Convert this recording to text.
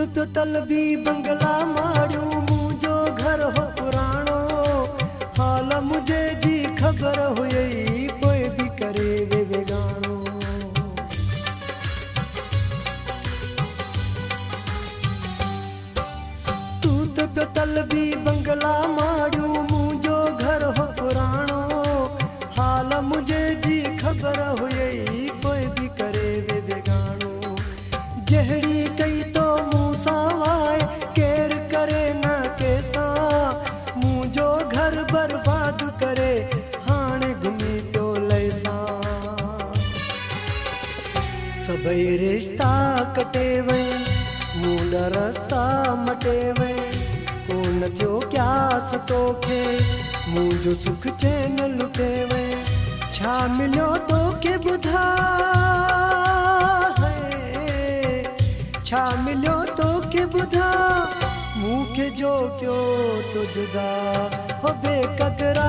त पियो तलबी बंगला मारू मुझो घर हो पुराणो हाल मुझे जी खबर हुई कोई भी करे वे बेगानो तू त पियो तलबी बंगला मारू मुझो घर हो पुराणो हाल मुझे जी खबर हुई कोई भी करे वे बेगानो जहड़ी कई तो मूसा वाए केर करे न कैसा मुझो घर बर्बाद करे हाणे घुमी पियो लैसा सबई रिश्ता कटे वे मुंडा रास्ता मटे वे कोन थियो क्यास तोखे मुझो सुख चैन लुटे वे छा मिलियो तोखे ॿुधा छा मिलियो तोखे ॿुधा मूंखे जो कयो तो जुदा हो बेक़दरा